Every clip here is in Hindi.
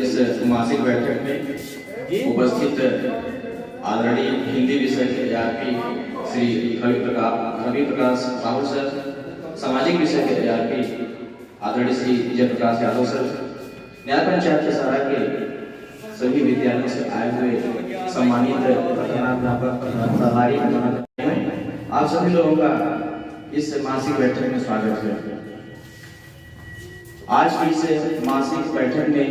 इस मासिक बैठक में उपस्थित आदरणीय हिंदी विषय के ARP श्री रवि प्रकाश राहुल सर, सामाजिक विषय के ARP आदरणीय श्री जय प्रकाश यादव सर, न्याय पंचायत के सहारा के सभी विद्यालयों से आए हुए सम्मानित प्रधानाध्यापक, आप सभी लोगों का इस मासिक बैठक में स्वागत है। आज की इस मासिक बैठक में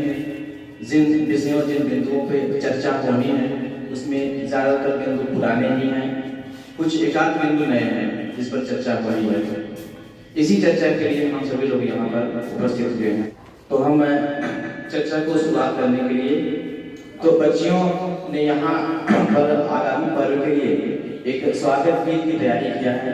जिन विषयों जिन बिंदुओं पे चर्चा होनी है उसमें ज्यादातर बिंदु पुराने ही हैं, कुछ एकाध बिंदु नए हैं जिस पर चर्चा हो रही है। इसी चर्चा के लिए हम सभी लोग यहाँ पर उपस्थित हुए हैं। तो हम चर्चा को शुरुआत करने के लिए तो बच्चियों ने यहाँ पर आगामी पर्व के लिए एक स्वागत गीत की तैयारी किया है।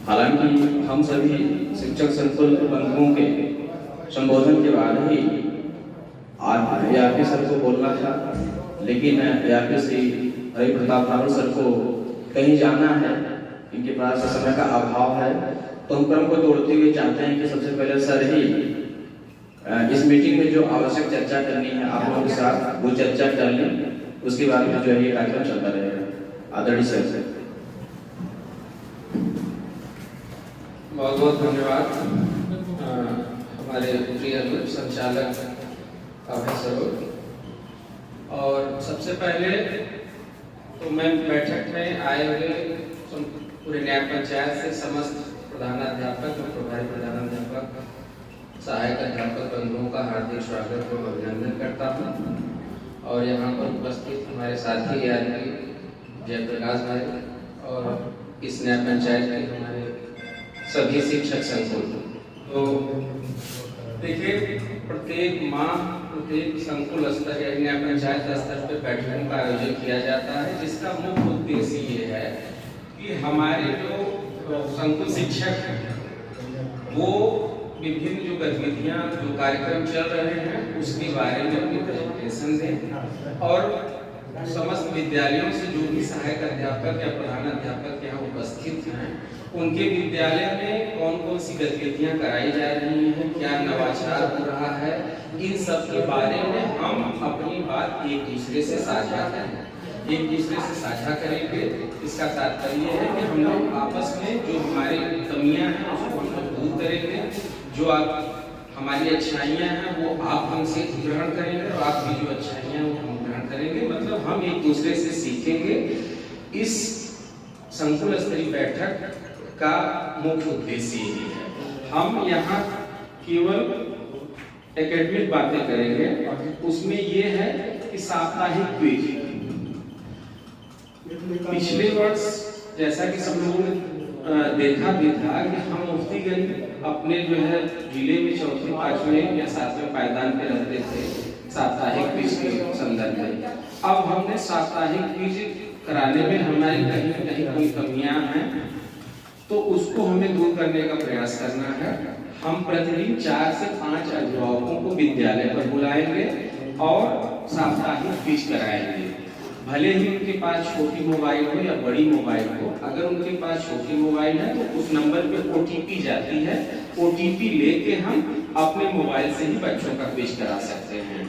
हालांकि हम सभी शिक्षक संकुल बंधुओं के संबोधन के बाद ही ARP सर को बोलना था, लेकिन ARP श्री रवि प्रताप राहुल सर को कहीं जाना है, इनके पास समय का अभाव है, तो हम क्रम को तोड़ते हुए चाहते हैं कि सबसे पहले सर ही इस मीटिंग में जो आवश्यक चर्चा करनी है आप लोगों के साथ वो चर्चा कर लें, उसके बाद में जो है ये कार्यक्रम चलता रहेगा। आदरणीय सर। बहुत बहुत धन्यवाद हमारे प्रिय संचालक अभय सर। और सबसे पहले तो मैं बैठक में आए हुए पूरे न्याय पंचायत से समस्त प्रधानाध्यापक और प्रभारी प्रधानाध्यापक, सहायक अध्यापक बंधुओं का हार्दिक स्वागत और अभिनंदन करता हूँ। और यहाँ पर उपस्थित हमारे साथी ARP जय प्रकाश भाई और इस न्याय पंचायत के हमारे सभी शिक्षक संकुल। तो देखिए, प्रत्येक माह प्रत्येक संकुल स्तर या न्याय पंचायत स्तर पर बैठकों का आयोजन किया जाता है, जिसका मुख्य उद्देश्य ये है कि हमारे जो संकुल शिक्षक हैं वो विभिन्न जो गतिविधियां जो कार्यक्रम चल रहे हैं उसके बारे में अपनी प्रेजेंटेशन दें और समस्त विद्यालयों से जो भी सहायक अध्यापक या प्रधान अध्यापक यहाँ उपस्थित हैं उनके विद्यालय में कौन कौन सी गतिविधियां कराई जा रही हैं, क्या नवाचार हो रहा है, इन सब के बारे में हम अपनी बात एक दूसरे से साझा करेंगे। इसका तात्पर्य है कि हम लोग आपस में जो हमारी कमियां हैं उसको हम लोग दूर करेंगे, जो हमारी अच्छाइयां हैं वो आप हमसे ग्रहण करेंगे और आपकी जो अच्छाइयां वो हम ग्रहण करेंगे। मतलब हम एक दूसरे से सीखेंगे। इस संकुल स्तरीय बैठक का मुख्य उद्देश्य यही है। हम यहाँ केवल एकेडमिक बातें करेंगे, उसमें ये है कि साप्ताहिक क्विज। पिछले वर्ष जैसा कि सब लोगों ने देखा भी था कि हम मुफ्तीगंज अपने जो है जिले में चौथे, पांचवें या सातवें पायदान पे रहते थे साप्ताहिक क्विज के संदर्भ में। अब हमने साप्ताहिक क्विज कराने में हमारी कहीं न कहीं कोई कमियां हैं, तो उसको हमें दूर करने का प्रयास करना है। हम प्रतिदिन 4 से 5 अभिभावकों को विद्यालय पर बुलाएंगे और साप्ताहिक क्विज कराएंगे। भले ही उनके पास छोटी मोबाइल हो या बड़ी मोबाइल हो, अगर उनके पास छोटी मोबाइल है तो उस नंबर पे OTP जाती है, OTP लेके हम अपने मोबाइल से ही बच्चों का क्विज करा सकते हैं।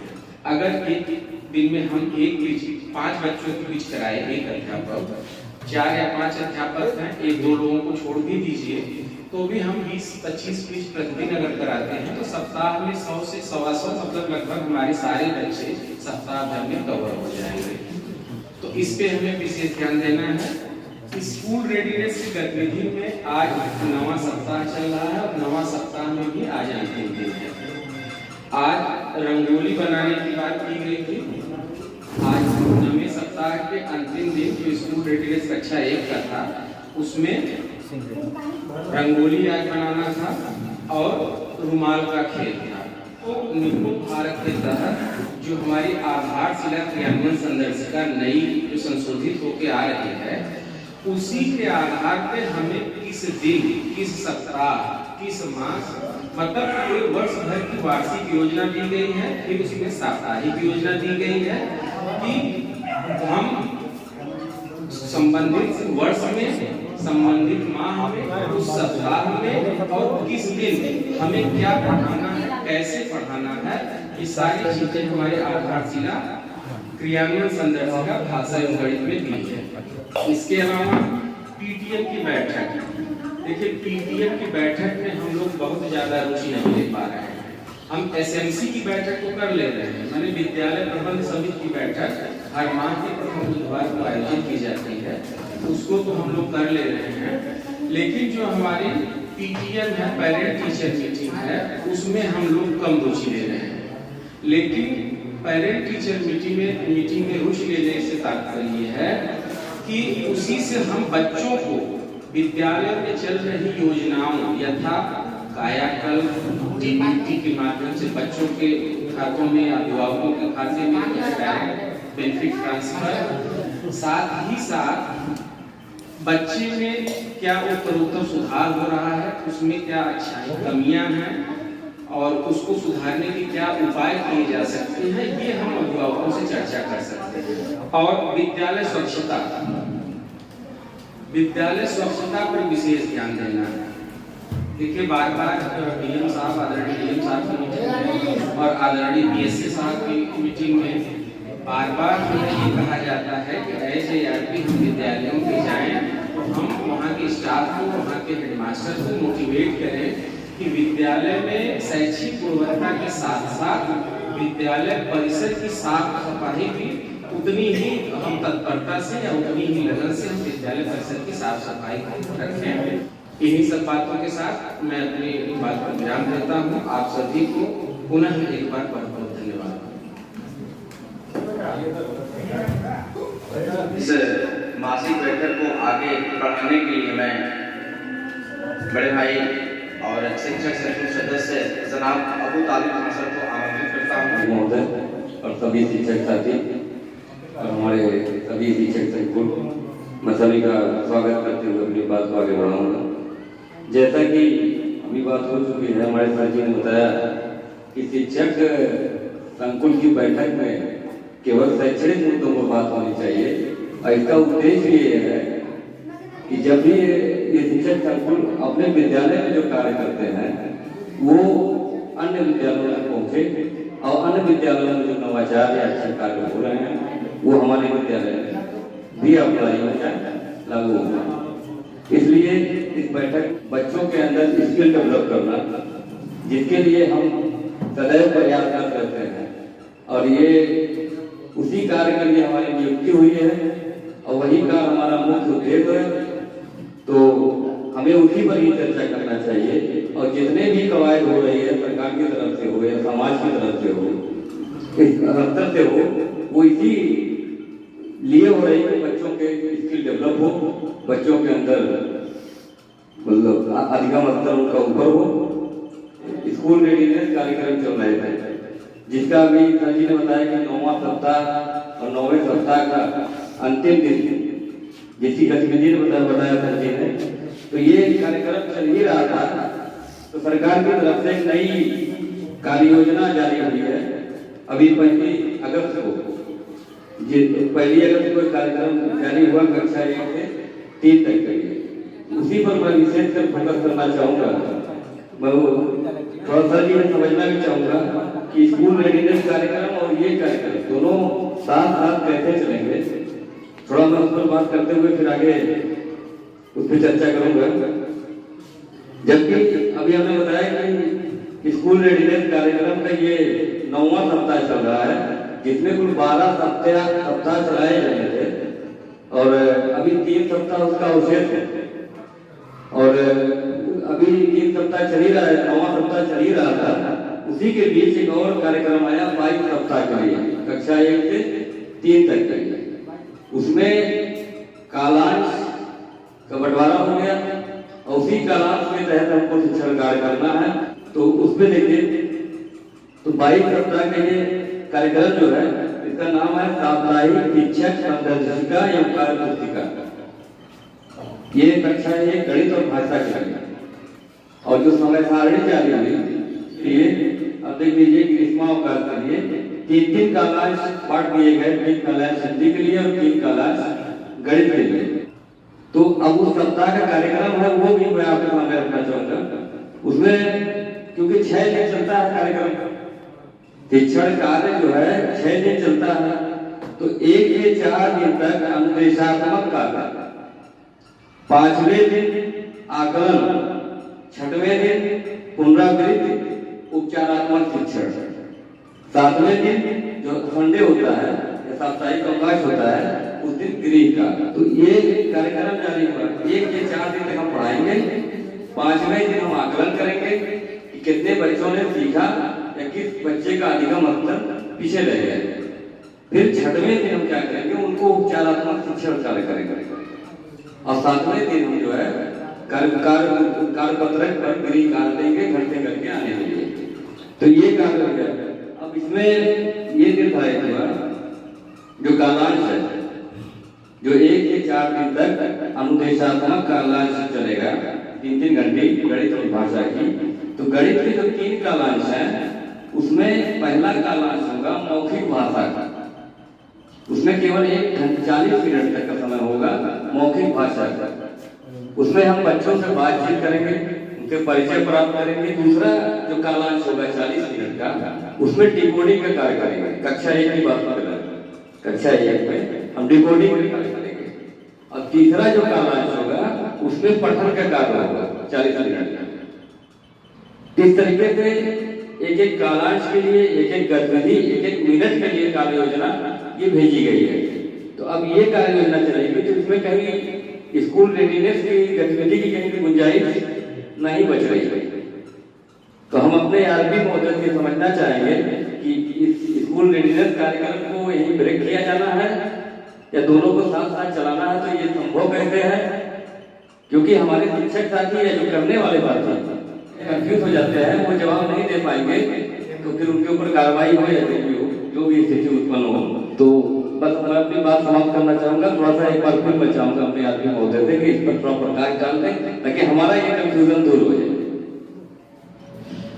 अगर एक दिन में हम एक क्विज 5 बच्चों की क्विज कराए, एक अध्यापक 4 या 5 अध्यापक हैं, 1-2 लोगों को छोड़ भी दीजिए, तो भी हम 20-25 क्विज प्रतिदिन अगर कराते हैं तो सप्ताह में 100 से 125 मतलब लगभग हमारे सारे बच्चे सप्ताह भर में कवर हो जाएंगे। तो इस पे हमें विशेष ध्यान देना है। स्कूल रेडीनेस की गतिविधि में आज 9वां सप्ताह चल रहा है और 9वां सप्ताह में भी आज अंतिम दिन है। आज रंगोली बनाने की बात की गई थी। आज 9वें सप्ताह के अंतिम दिन जो स्कूल रेडीनेस कक्षा 1 का था, उसमें रंगोली आज बनाना था और रुमाल का खेल था। तो निपुण भारत के तहत जो हमारी आधारशिला क्रियान्वयन संदर्शिका नई जो संशोधित होकर आ रही है, उसी के आधार पे हमें किस दिन, किस सप्ताह, किस मास, मतलब पूरे वर्ष भर की वार्षिक योजना दी गई है, फिर उसमें साप्ताहिक योजना दी गई है कि हम संबंधित वर्ष में, संबंधित माह में, उस सप्ताह में और किस दिन हमें क्या पढ़ाना है, कैसे पढ़ाना है, ये सारी चीजें हमारे आधारशिला क्रियान्वयन संदर्शिका भाषा एवं गणित में दी है। इसके अलावा PTM की बैठक, देखिए PTM की बैठक में हम लोग बहुत ज्यादा रुचि नहीं ले पा रहे हैं। हम SMC की बैठक को कर ले रहे हैं, माने विद्यालय प्रबंध समिति की बैठक हर माह के प्रथम बुधवार को आयोजित की जाती है, उसको तो हम लोग कर ले रहे हैं। लेकिन जो हमारी PTM है, पेरेंट टीचर मीटिंग है, उसमें हम लोग कम रुचि ले रहे हैं। लेकिन पेरेंट टीचर मीटिंग में रुचि लेने से तात्पर्य है कि उसी से हम बच्चों को विद्यालय में चल रही योजनाओं यथा कायाकल्प, DBT के माध्यम से बच्चों के खातों में, अभिभावकों के खाते में डायरेक्ट बेनिफिट ट्रांसफर, साथ ही साथ बच्चे में क्या उत्तरोत्तर सुधार हो रहा है, उसमें क्या अच्छाई कमियां हैं और उसको सुधारने के क्या उपाय किए जा सकते हैं, ये हम अभिभावकों से चर्चा कर सकते हैं। और विद्यालय स्वच्छता पर विशेष ध्यान देना है। देखिए बार-बार DM साहब, आदरणीय DM साहब की मीटिंग में और आदरणीय BSc साहब की मीटिंग में बार-बार हमें ये कहा जाता है कि SARP हम विद्यालयों में जाएं, हम वहाँ के स्टाफ को, वहाँ के हेडमास्टर को मोटिवेट करें कि विद्यालय में शैक्षिक गुणवत्ता के साथ साथ विद्यालय परिसर की साफ सफाई भी उतनी ही हम तत्परता से या उतनी ही लगन से हम विद्यालय परिसर की साफ सफाई रखें। इन्हीं सब बातों के साथ मैं अपनी बात पर विराम देता हूँ। आप सभी को पुनः एक बार बहुत-बहुत धन्यवाद। इस मासिक बैठक को आगे बढ़ाने के लिए मैं बड़े भाई और शिक्षक संघ सदस्य जनाब अबू तालिब खान सर को आमंत्रित करता हूँ। महोदय और सभी शिक्षक साथी और हमारे सभी शिक्षक संकुल, मैं सभी का स्वागत करते हुए अपनी बात को आगे बढ़ाऊंगा। जैसा कि अभी बात हो चुकी है, हमारे सर जी ने बताया कि शिक्षक संकुल की बैठक में केवल शैक्षणिक मुद्दों पर बात होनी चाहिए और इसका उद्देश्य ये है कि जब भी ये शिक्षक संकुल अपने विद्यालय में जो कार्य करते हैं वो अन्य विद्यालयों में पहुंचे और अन्य विद्यालयों में जो नवाचार या अच्छे कार्य हो रहे हैं वो हमारे विद्यालय में भी अप्लाई हो जाए, लागू हो जाए। इसलिए इस बैठक बच्चों के अंदर स्किल डेवलप करना, जिसके लिए हम सदैव प्रयासरत रहते हैं और ये उसी कार्य के लिए हमारी नियुक्ति हुई है और वही कार्य हमारा मुख्य उद्देश्य है। तो हमें उसी पर ही चर्चा करना चाहिए और जितने भी कवायद हो रही है सरकार की तरफ से हो या समाज की तरफ से हो, इस स्तर से हो, वो इसी लिए हो रही है बच्चों के स्किल डेवलप हो, बच्चों के अंदर मतलब अधिगम स्तर उनका ऊपर हो। स्कूल रेडीनेस कार्यक्रम चल रहे थे, जिसका अभी सर जी ने बताया कि 9वां सप्ताह और 9वें सप्ताह का अंतिम दिन जिसकी गतिविधि बताया सर जी ने, तो ये कार्यक्रम चल ही रहा था। तो सरकार की तरफ से एक नई कार्य योजना जारी हुई है अभी 25 अगस्त को, पहली अगर कोई कार्यक्रम जारी हुआ कक्षा 1 से 3 तक के लिए, उसी पर मैं विशेष कर फोकस करना चाहूँगा। मैं थोड़ा सा जी मैं समझना भी चाहूँगा कि स्कूल रेडीनेस कार्यक्रम और ये कार्यक्रम दोनों साथ साथ कैसे चलेंगे। थोड़ा मैं उस पर बात करते हुए फिर आगे उस पर चर्चा करूँगा। जबकि अभी हमने बताया कि स्कूल रेडीनेस कार्यक्रम का ये 9वां सप्ताह चल रहा है, जिसमें कुल 12 सप्ताह चलाए जाने थे और अभी 3 सप्ताह उसका अवशेष है और अभी 3 सप्ताह चल ही रहा है, 9वां सप्ताह चल ही रहा था। उसी के बीच एक और कार्यक्रम आया 22 सप्ताह के लिए, कक्षा 1 से 3 तक के लिए। उसमें कालांश का बंटवारा हो गया और उसी कालांश के तहत हमको शिक्षण कार्य करना है। तो उसमें देखिए तो 22 सप्ताह के लिए कार्यक्रम जो है इसका नाम है साप्ताहिक शिक्षक संदर्शिका या कार्य पुस्तिका। ये कक्षा 1 गणित और भाषा के लिए और जो समय सारणी जारी हुई ये अब देख लीजिए ग्रीष्मावकाश के लिए 3 कालांश बांट दिए गए, 3 कालांश हिंदी के लिए और 3 कालांश गणित के लिए। तो अब उस सप्ताह का कार्यक्रम है वो भी मैं आपके सामने रखना चाहूंगा। उसमें क्योंकि 6 दिन चलता है कार्यक्रम, शिक्षण कार्य जो है 6 दिन चलता है, तो 1 से 4 दिन तक अनुदेशात्मक कार्य, 5वें दिन आकलन, 6वें दिन पुनरावृत्ति उपचारात्मक शिक्षण, 7वें दिन जो संडे होता है या साप्ताहिक अवकाश होता है उस दिन गृह का। तो ये कार्यक्रम जारी हुआ। 1 से 4 दिन तक हम पढ़ाएंगे, 5वें दिन हम आकलन करेंगे कि कितने बच्चों ने सीखा या किस बच्चे का अधिगम स्तर पीछे रह गया। फिर 6वें दिन हम क्या करेंगे, उनको उपचारात्मक शिक्षण कार्य करेंगे और 7वें दिन हम जो है कार्य पत्रक पर गृह कार्य देंगे, घंटे करके आने के लिए। तो ये कार्य हो गया। अब इसमें ये निर्धारित हुआ जो कालांश है, जो 1 से 4 दिन तक अनुदेशात्मक कालांश चलेगा, 3-3 घंटे गणित और भाषा की। तो गणित के जो 3 कालांश हैं उसमें पहला कालांश होगा मौखिक भाषा का, उसमें केवल 1 घंटा 40 मिनट तक का समय होगा मौखिक भाषा का। उसमें हम बच्चों से बातचीत करेंगे, उनके परिचय प्राप्त करेंगे। दूसरा जो कालांश होगा 40 मिनट का, उसमें डिकोडिंग का कार्य करेंगे। कक्षा 1 की बात कर रहे हैं, कक्षा 1 में हम डिकोडिंग का कार्य करेंगे। और तीसरा जो कालांश होगा उसमें पठन का कार्य होगा 40 मिनट का। इस तरीके से एक कालांश के लिए एक गतिविधि, एक मिनट के लिए कार्य योजना ये भेजी गई है। तो अब ये कार्य योजना चलेगी तो इसमें कहीं स्कूल रेडीनेस की गतिविधि की कहीं गुंजाइश नहीं बच रही है। तो हम अपने आरबी महोदय से समझना चाहेंगे कि इस स्कूल रेडीनेस कार्यक्रम को यही ब्रेक किया जाना है या दोनों को साथ साथ चलाना है। तो ये संभव कैसे है, क्योंकि हमारे शिक्षक साथी या जो करने वाले साथी कंफ्यूज हो जाते हैं, वो जवाब नहीं दे पाएंगे, तो फिर उनके ऊपर कार्रवाई हो या जो भी स्थिति उत्पन्न हो। तो बस मैं अपनी बात समाप्त करना चाहूंगा। थोड़ा सा एक बार फिर मैं चाहूंगा अपने आदमी महोदय से कि इस पर थोड़ा प्रकाश डाल दें ताकि हमारा ये कंफ्यूजन दूर हो जाए।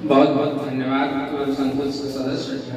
बहुत बहुत धन्यवाद संसद सदस्य।